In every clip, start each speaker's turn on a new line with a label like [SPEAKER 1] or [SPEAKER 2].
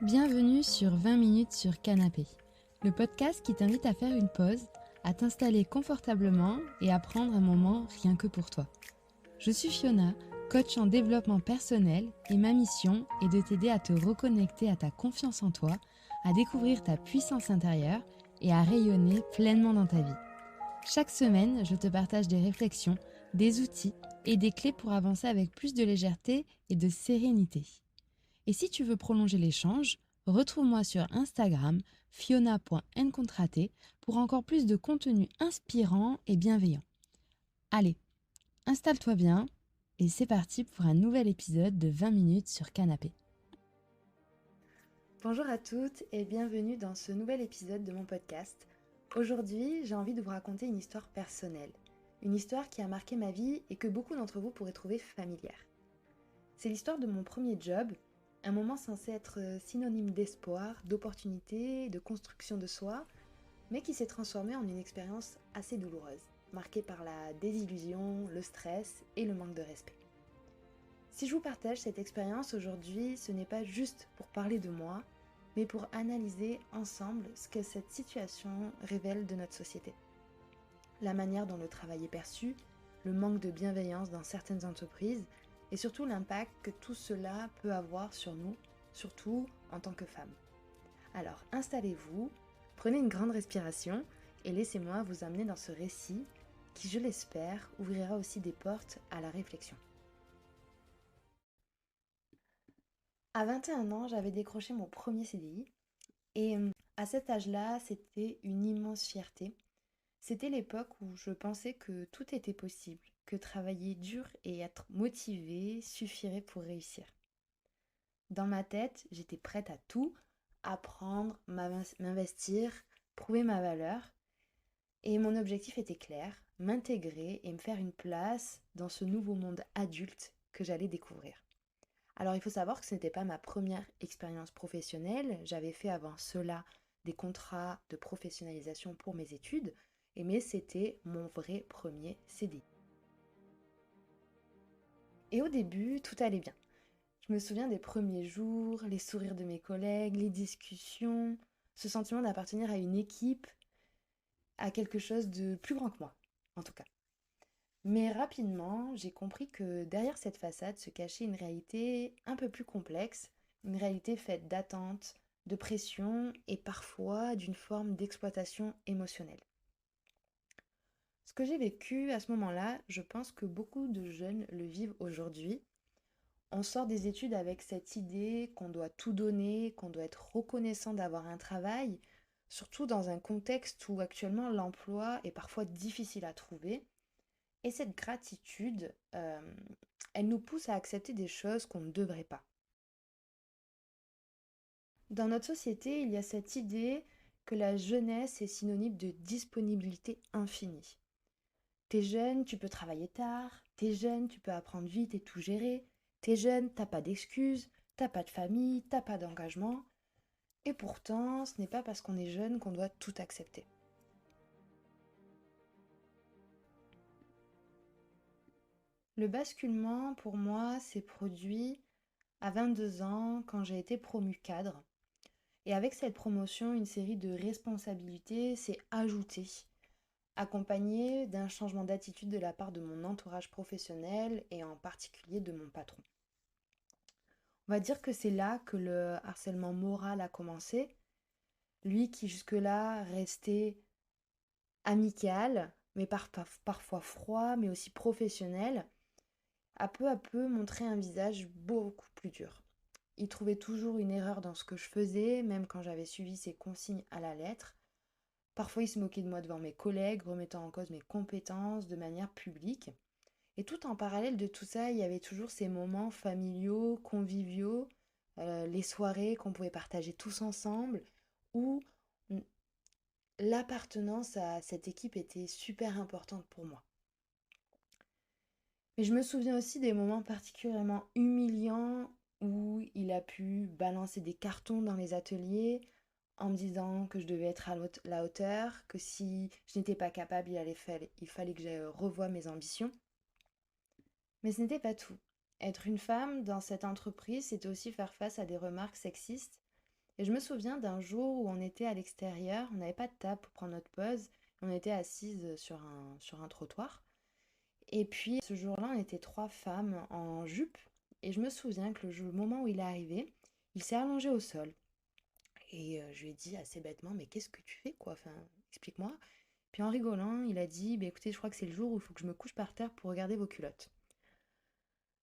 [SPEAKER 1] Bienvenue sur 20 minutes sur Canapé, le podcast qui t'invite à faire une pause, à t'installer confortablement et à prendre un moment rien que pour toi. Je suis Fiona, coach en développement personnel et ma mission est de t'aider à te reconnecter à ta confiance en toi, à découvrir ta puissance intérieure et à rayonner pleinement dans ta vie. Chaque semaine, je te partage des réflexions, des outils et des clés pour avancer avec plus de légèreté et de sérénité. Et si tu veux prolonger l'échange, retrouve-moi sur Instagram fiona.ncontraté pour encore plus de contenu inspirant et bienveillant. Allez, installe-toi bien et c'est parti pour un nouvel épisode de 20 minutes sur Canapé. Bonjour à toutes et bienvenue dans ce nouvel épisode de mon podcast. Aujourd'hui, j'ai envie de vous raconter une histoire personnelle, une histoire qui a marqué ma vie et que beaucoup d'entre vous pourraient trouver familière. C'est l'histoire de mon premier job, un moment censé être synonyme d'espoir, d'opportunité, de construction de soi, mais qui s'est transformé en une expérience assez douloureuse, marquée par la désillusion, le stress et le manque de respect. Si je vous partage cette expérience aujourd'hui, ce n'est pas juste pour parler de moi, mais pour analyser ensemble ce que cette situation révèle de notre société. La manière dont le travail est perçu, le manque de bienveillance dans certaines entreprises, et surtout l'impact que tout cela peut avoir sur nous, surtout en tant que femmes. Alors installez-vous, prenez une grande respiration et laissez-moi vous amener dans ce récit qui, je l'espère, ouvrira aussi des portes à la réflexion. À 21 ans, j'avais décroché mon premier CDI et à cet âge-là, c'était une immense fierté. C'était l'époque où je pensais que tout était possible, que travailler dur et être motivé suffirait pour réussir. Dans ma tête, j'étais prête à tout, apprendre, m'investir, prouver ma valeur. Et mon objectif était clair, m'intégrer et me faire une place dans ce nouveau monde adulte que j'allais découvrir. Alors il faut savoir que ce n'était pas ma première expérience professionnelle, j'avais fait avant cela des contrats de professionnalisation pour mes études, mais c'était mon vrai premier CDI. Et au début, tout allait bien. Je me souviens des premiers jours, les sourires de mes collègues, les discussions, ce sentiment d'appartenir à une équipe, à quelque chose de plus grand que moi, en tout cas. Mais rapidement, j'ai compris que derrière cette façade se cachait une réalité un peu plus complexe, une réalité faite d'attentes, de pression et parfois d'une forme d'exploitation émotionnelle. Ce que j'ai vécu à ce moment-là, je pense que beaucoup de jeunes le vivent aujourd'hui. On sort des études avec cette idée qu'on doit tout donner, qu'on doit être reconnaissant d'avoir un travail, surtout dans un contexte où actuellement l'emploi est parfois difficile à trouver. Et cette gratitude, elle nous pousse à accepter des choses qu'on ne devrait pas. Dans notre société, il y a cette idée que la jeunesse est synonyme de disponibilité infinie. T'es jeune, tu peux travailler tard, t'es jeune, tu peux apprendre vite et tout gérer, t'es jeune, t'as pas d'excuses, t'as pas de famille, t'as pas d'engagement. Et pourtant, ce n'est pas parce qu'on est jeune qu'on doit tout accepter. Le basculement, pour moi, s'est produit à 22 ans quand j'ai été promue cadre. Et avec cette promotion, une série de responsabilités s'est ajoutée, accompagnée d'un changement d'attitude de la part de mon entourage professionnel et en particulier de mon patron. On va dire que c'est là que le harcèlement moral a commencé. Lui qui jusque-là restait amical, mais parfois froid, mais aussi professionnel, a peu à peu montré un visage beaucoup plus dur. Il trouvait toujours une erreur dans ce que je faisais, même quand j'avais suivi ses consignes à la lettre. Parfois, il se moquait de moi devant mes collègues, remettant en cause mes compétences de manière publique. Et tout en parallèle de tout ça, il y avait toujours ces moments familiaux, conviviaux, les soirées qu'on pouvait partager tous ensemble, où l'appartenance à cette équipe était super importante pour moi. Mais je me souviens aussi des moments particulièrement humiliants où il a pu balancer des cartons dans les ateliers en me disant que je devais être à la hauteur, que si je n'étais pas capable, il fallait que je revoie mes ambitions. Mais ce n'était pas tout. Être une femme dans cette entreprise, c'était aussi faire face à des remarques sexistes Et je me souviens d'un jour où on était à l'extérieur, on n'avait pas de table pour prendre notre pause, on était assises sur un trottoir. Et puis ce jour-là, on était trois femmes en jupe. Et je me souviens que le moment où il est arrivé, il s'est allongé au sol. Et je lui ai dit assez bêtement, mais qu'est-ce que tu fais quoi? Enfin, explique-moi. Puis en rigolant, il a dit, bah, écoutez, je crois que c'est le jour où il faut que je me couche par terre pour regarder vos culottes.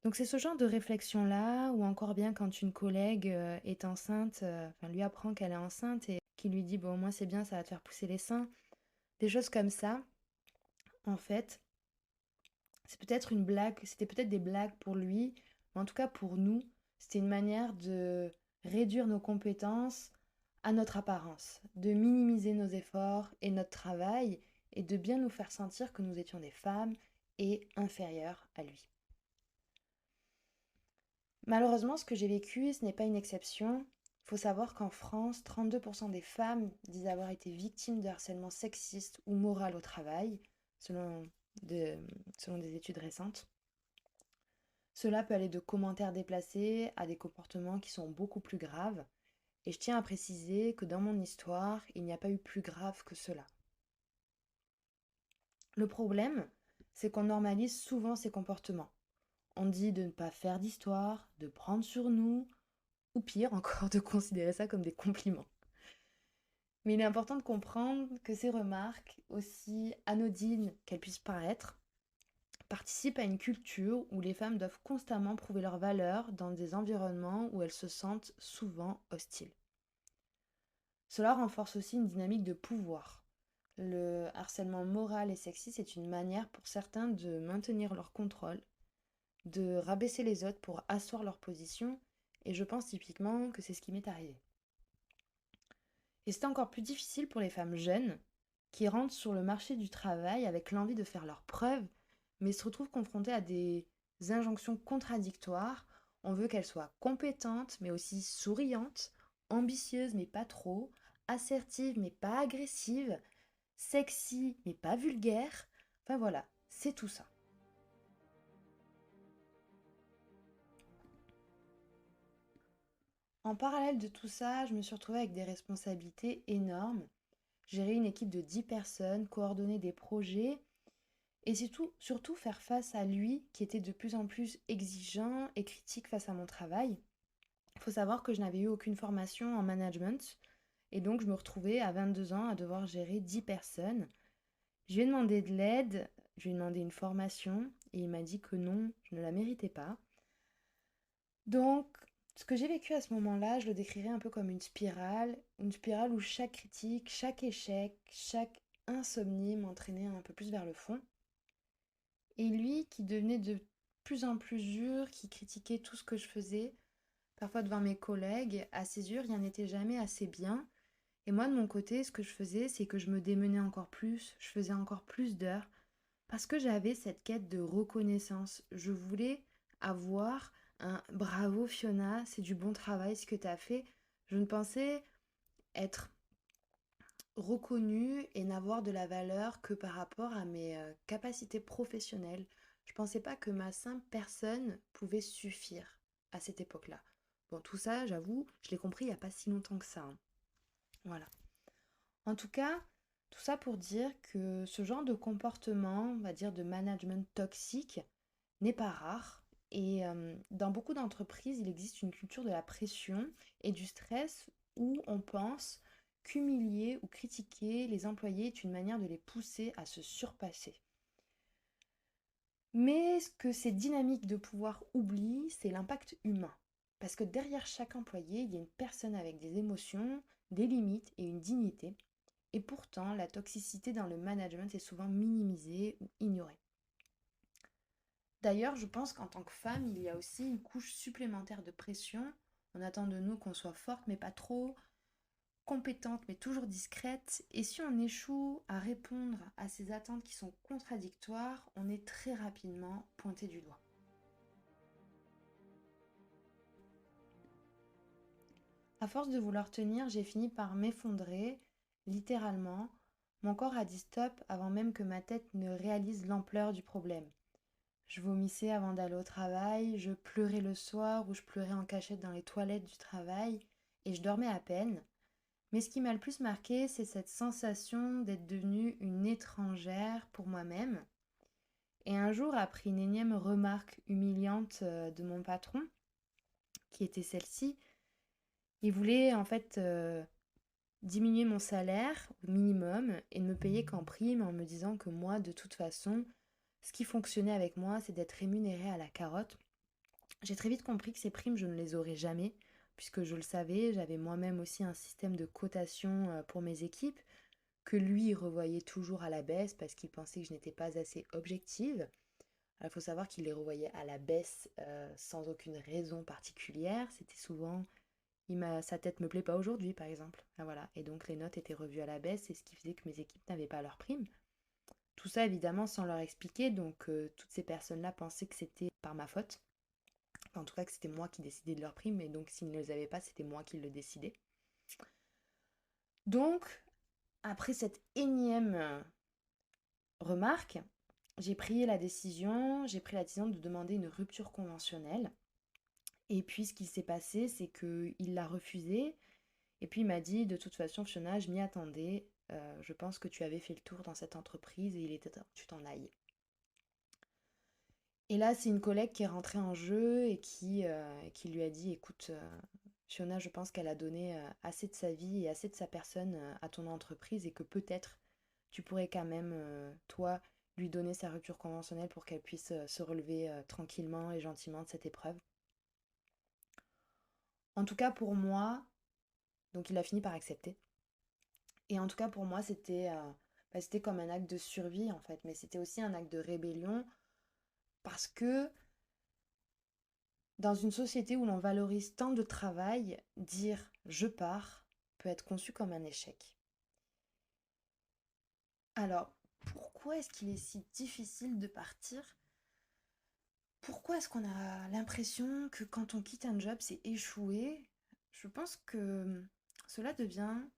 [SPEAKER 1] Donc c'est ce genre de réflexion-là, ou encore bien quand une collègue est enceinte, enfin lui apprend qu'elle est enceinte et qui lui dit, bon, moi c'est bien, ça va te faire pousser les seins. Des choses comme ça, en fait, c'est peut-être une blague, c'était peut-être des blagues pour lui, mais en tout cas pour nous, c'était une manière de réduire nos compétences à notre apparence, de minimiser nos efforts et notre travail, et de bien nous faire sentir que nous étions des femmes et inférieures à lui. Malheureusement, ce que j'ai vécu, ce n'est pas une exception. Il faut savoir qu'en France, 32% des femmes disent avoir été victimes de harcèlement sexiste ou moral au travail, selon, de- selon des études récentes. Cela peut aller de commentaires déplacés à des comportements qui sont beaucoup plus graves. Et je tiens à préciser que dans mon histoire, il n'y a pas eu plus grave que cela. Le problème, c'est qu'on normalise souvent ces comportements. On dit de ne pas faire d'histoire, de prendre sur nous, ou pire encore, de considérer ça comme des compliments. Mais il est important de comprendre que ces remarques, aussi anodines qu'elles puissent paraître, participent à une culture où les femmes doivent constamment prouver leur valeur dans des environnements où elles se sentent souvent hostiles. Cela renforce aussi une dynamique de pouvoir. Le harcèlement moral et sexiste est une manière pour certains de maintenir leur contrôle, de rabaisser les autres pour asseoir leur position, et je pense typiquement que c'est ce qui m'est arrivé. Et c'est encore plus difficile pour les femmes jeunes qui rentrent sur le marché du travail avec l'envie de faire leurs preuves, mais se retrouvent confrontées à des injonctions contradictoires. On veut qu'elles soient compétentes, mais aussi souriantes, ambitieuses, mais pas trop, assertives, mais pas agressives, sexy, mais pas vulgaires. Enfin voilà, c'est tout ça. En parallèle de tout ça, je me suis retrouvée avec des responsabilités énormes. Gérer une équipe de 10 personnes, coordonner des projets et surtout faire face à lui qui était de plus en plus exigeant et critique face à mon travail. Il faut savoir que je n'avais eu aucune formation en management et donc je me retrouvais à 22 ans à devoir gérer 10 personnes. Je lui ai demandé de l'aide, je lui ai demandé une formation et il m'a dit que non, je ne la méritais pas. Donc, ce que j'ai vécu à ce moment-là, je le décrirais un peu comme une spirale où chaque critique, chaque échec, chaque insomnie m'entraînait un peu plus vers le fond. Et lui, qui devenait de plus en plus dur, qui critiquait tout ce que je faisais, parfois devant mes collègues, à ses yeux, rien n'était jamais assez bien. Et moi, de mon côté, ce que je faisais, c'est que je me démenais encore plus, je faisais encore plus d'heures, parce que j'avais cette quête de reconnaissance. Je voulais avoir un bravo Fiona, c'est du bon travail ce que tu as fait. Je ne pensais être reconnue et n'avoir de la valeur que par rapport à mes capacités professionnelles. Je pensais pas que ma simple personne pouvait suffire à cette époque-là. Bon, tout ça, j'avoue, je l'ai compris il n'y a pas si longtemps que ça, hein. Voilà. En tout cas, tout ça pour dire que ce genre de comportement, on va dire de management toxique, n'est pas rare. Et dans beaucoup d'entreprises, il existe une culture de la pression et du stress où on pense qu'humilier ou critiquer les employés est une manière de les pousser à se surpasser. Mais ce que ces dynamiques de pouvoir oublient, c'est l'impact humain. Parce que derrière chaque employé, il y a une personne avec des émotions, des limites et une dignité. Et pourtant, la toxicité dans le management est souvent minimisée ou ignorée. D'ailleurs, je pense qu'en tant que femme, il y a aussi une couche supplémentaire de pression. On attend de nous qu'on soit forte mais pas trop, compétente mais toujours discrète. Et si on échoue à répondre à ces attentes qui sont contradictoires, on est très rapidement pointé du doigt. À force de vouloir tenir, j'ai fini par m'effondrer, littéralement. Mon corps a dit stop avant même que ma tête ne réalise l'ampleur du problème. Je vomissais avant d'aller au travail, je pleurais le soir ou je pleurais en cachette dans les toilettes du travail. et je dormais à peine. Mais ce qui m'a le plus marqué, c'est cette sensation d'être devenue une étrangère pour moi-même. Et un jour, après une énième remarque humiliante de mon patron, qui était celle-ci, il voulait en fait diminuer mon salaire au minimum et ne me payer qu'en prime en me disant que moi, de toute façon, ce qui fonctionnait avec moi, c'est d'être rémunérée à la carotte. J'ai très vite compris que ces primes, je ne les aurais jamais, puisque je le savais, j'avais moi-même aussi un système de cotation pour mes équipes, que lui revoyait toujours à la baisse parce qu'il pensait que je n'étais pas assez objective. Il faut savoir qu'il les revoyait à la baisse sans aucune raison particulière. C'était souvent sa tête me plaît pas aujourd'hui, par exemple. Ah, voilà. Et donc les notes étaient revues à la baisse, et ce qui faisait que mes équipes n'avaient pas leur prime. Tout ça évidemment sans leur expliquer, donc toutes ces personnes-là pensaient que c'était par ma faute. Enfin, en tout cas que c'était moi qui décidais de leur prime, et donc s'ils ne les avaient pas, c'était moi qui le décidais. Donc, après cette énième remarque, j'ai pris la décision de demander une rupture conventionnelle. Et puis ce qui s'est passé, c'est qu'il l'a refusé. Et puis il m'a dit, de toute façon, Fiona, je m'y attendais. Je pense que tu avais fait le tour dans cette entreprise et il était temps que tu t'en ailles. Et là, c'est une collègue qui est rentrée en jeu et qui lui a dit, écoute, Fiona, je pense qu'elle a donné assez de sa vie et assez de sa personne à ton entreprise et que peut-être tu pourrais quand même, toi, lui donner sa rupture conventionnelle pour qu'elle puisse se relever tranquillement et gentiment de cette épreuve. En tout cas, pour moi, donc il a fini par accepter. Et en tout cas, pour moi, c'était comme un acte de survie, en fait. Mais c'était aussi un acte de rébellion parce que dans une société où l'on valorise tant de travail, dire je pars peut être conçu comme un échec. Alors, pourquoi est-ce qu'il est si difficile de partir? Pourquoi est-ce qu'on a l'impression que quand on quitte un job, c'est échouer? Je pense que cela vient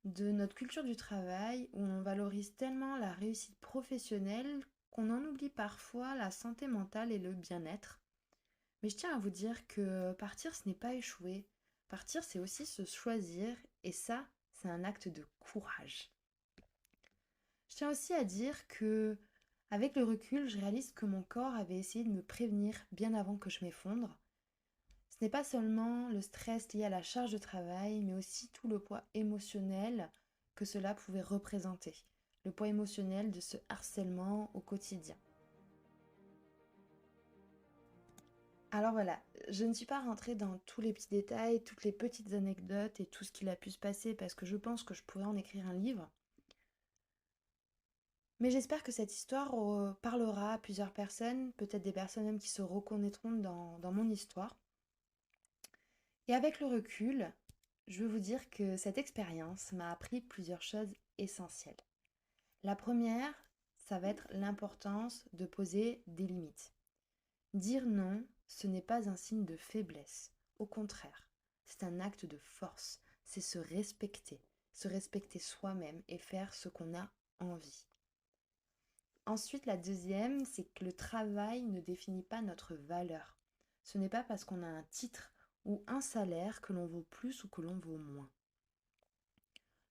[SPEAKER 1] de notre culture du travail où on valorise tellement la réussite professionnelle qu'on en oublie parfois la santé mentale et le bien-être. Mais je tiens à vous dire que partir, ce n'est pas échouer. Partir, c'est aussi se choisir et ça, c'est un acte de courage. Je tiens aussi à dire que, avec le recul, je réalise que mon corps avait essayé de me prévenir bien avant que je m'effondre. Ce n'est pas seulement le stress lié à la charge de travail, mais aussi tout le poids émotionnel que cela pouvait représenter. Le poids émotionnel de ce harcèlement au quotidien. Alors voilà, je ne suis pas rentrée dans tous les petits détails, toutes les petites anecdotes et tout ce qu'il a pu se passer parce que je pense que je pourrais en écrire un livre. Mais j'espère que cette histoire parlera à plusieurs personnes, peut-être des personnes même qui se reconnaîtront dans mon histoire. Et avec le recul, je veux vous dire que cette expérience m'a appris plusieurs choses essentielles. La première, ça va être l'importance de poser des limites. Dire non, ce n'est pas un signe de faiblesse. Au contraire, c'est un acte de force. C'est se respecter soi-même et faire ce qu'on a envie. Ensuite, la deuxième, c'est que le travail ne définit pas notre valeur. Ce n'est pas parce qu'on a un titre ou un salaire que l'on vaut plus ou que l'on vaut moins.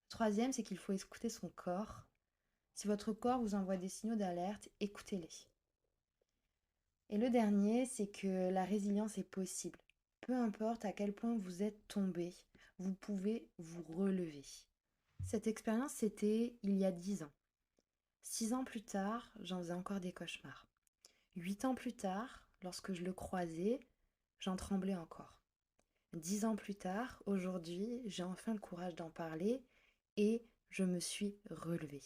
[SPEAKER 1] Troisième, c'est qu'il faut écouter son corps. Si votre corps vous envoie des signaux d'alerte, écoutez-les. Et le dernier, c'est que la résilience est possible. Peu importe à quel point vous êtes tombé, vous pouvez vous relever. Cette expérience, c'était il y a 10 ans. 6 ans plus tard, j'en faisais encore des cauchemars. 8 ans plus tard, lorsque je le croisais, j'en tremblais encore. 10 ans plus tard, aujourd'hui, j'ai enfin le courage d'en parler et je me suis relevée.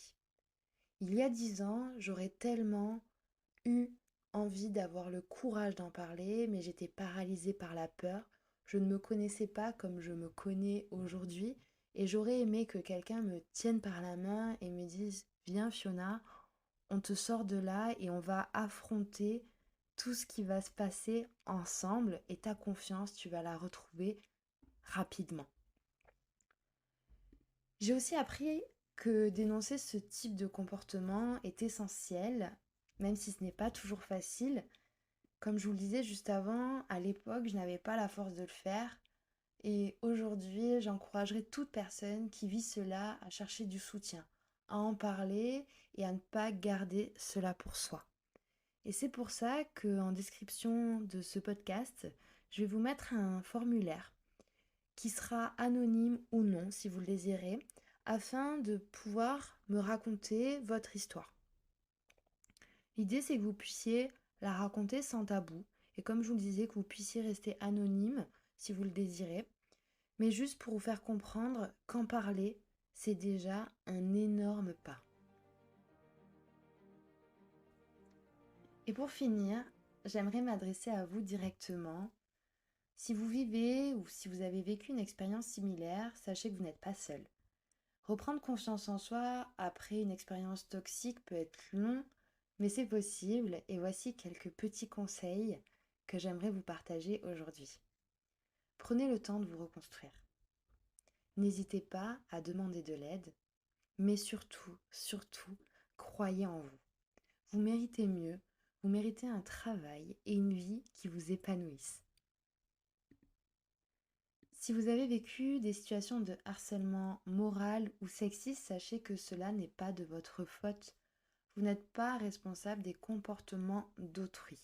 [SPEAKER 1] Il y a 10 ans, j'aurais tellement eu envie d'avoir le courage d'en parler, mais j'étais paralysée par la peur. Je ne me connaissais pas comme je me connais aujourd'hui et j'aurais aimé que quelqu'un me tienne par la main et me dise viens Fiona, on te sort de là et on va affronter tout ce qui va se passer ensemble et ta confiance, tu vas la retrouver rapidement. J'ai aussi appris que dénoncer ce type de comportement est essentiel, même si ce n'est pas toujours facile. Comme je vous le disais juste avant, à l'époque, je n'avais pas la force de le faire. Et aujourd'hui, j'encouragerais toute personne qui vit cela à chercher du soutien, à en parler et à ne pas garder cela pour soi. Et c'est pour ça qu'en description de ce podcast, je vais vous mettre un formulaire qui sera anonyme ou non si vous le désirez, afin de pouvoir me raconter votre histoire. L'idée, c'est que vous puissiez la raconter sans tabou, et comme je vous le disais, que vous puissiez rester anonyme si vous le désirez, mais juste pour vous faire comprendre qu'en parler, c'est déjà un énorme pas. Et pour finir, j'aimerais m'adresser à vous directement. Si vous vivez ou si vous avez vécu une expérience similaire, sachez que vous n'êtes pas seul. Reprendre confiance en soi après une expérience toxique peut être long, mais c'est possible et voici quelques petits conseils que j'aimerais vous partager aujourd'hui. Prenez le temps de vous reconstruire. N'hésitez pas à demander de l'aide, mais surtout, croyez en vous. Vous méritez mieux, vous méritez un travail et une vie qui vous épanouissent. Si vous avez vécu des situations de harcèlement moral ou sexiste, sachez que cela n'est pas de votre faute. Vous n'êtes pas responsable des comportements d'autrui.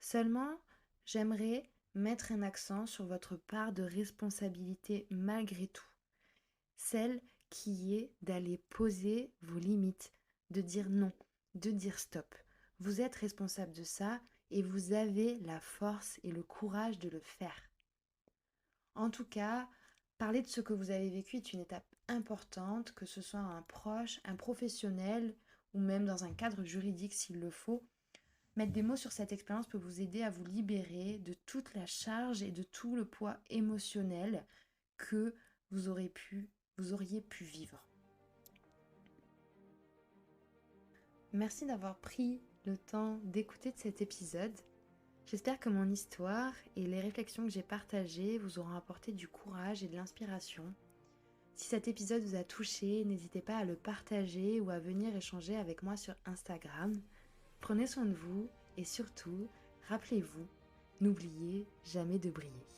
[SPEAKER 1] Seulement, j'aimerais mettre un accent sur votre part de responsabilité malgré tout. Celle qui est d'aller poser vos limites, de dire non, de dire stop. Vous êtes responsable de ça et vous avez la force et le courage de le faire. En tout cas, parler de ce que vous avez vécu est une étape importante, que ce soit un proche, un professionnel ou même dans un cadre juridique s'il le faut. Mettre des mots sur cette expérience peut vous aider à vous libérer de toute la charge et de tout le poids émotionnel que vous auriez pu vivre. Merci d'avoir pris le temps d'écouter cet épisode. J'espère que mon histoire et les réflexions que j'ai partagées vous auront apporté du courage et de l'inspiration. Si cet épisode vous a touché, n'hésitez pas à le partager ou à venir échanger avec moi sur Instagram. Prenez soin de vous et surtout, rappelez-vous, n'oubliez jamais de briller.